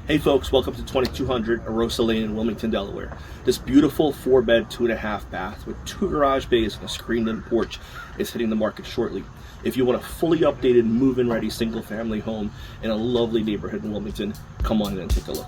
Hey folks, welcome to 2200 Arosa Lane in Wilmington, Delaware. This beautiful 4-bed, 2.5 bath with 2 garage bays and a screened-in porch is hitting the market shortly. If you want a fully updated, move-in ready single-family home in a lovely neighborhood in Wilmington, come on in and take a look.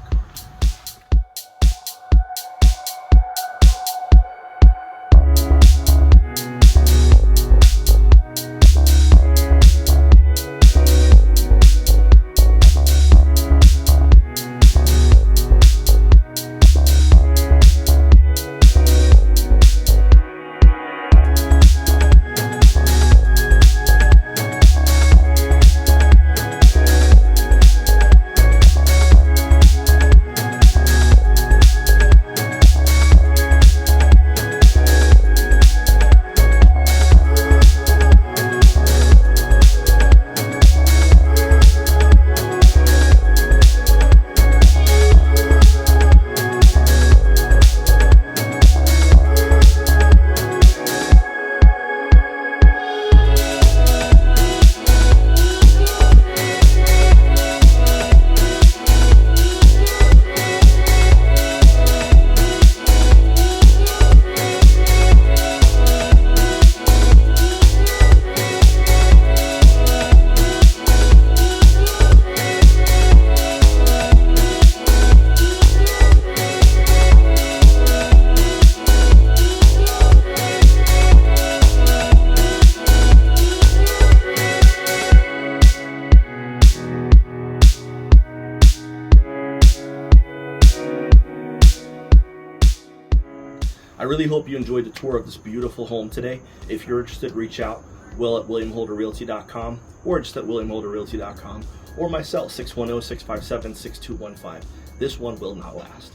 I really hope you enjoyed the tour of this beautiful home today. If you're interested, reach out, Will at WilliamHolderRealty.com or just at WilliamHolderRealty.com or myself, 610-657-6215. This one will not last.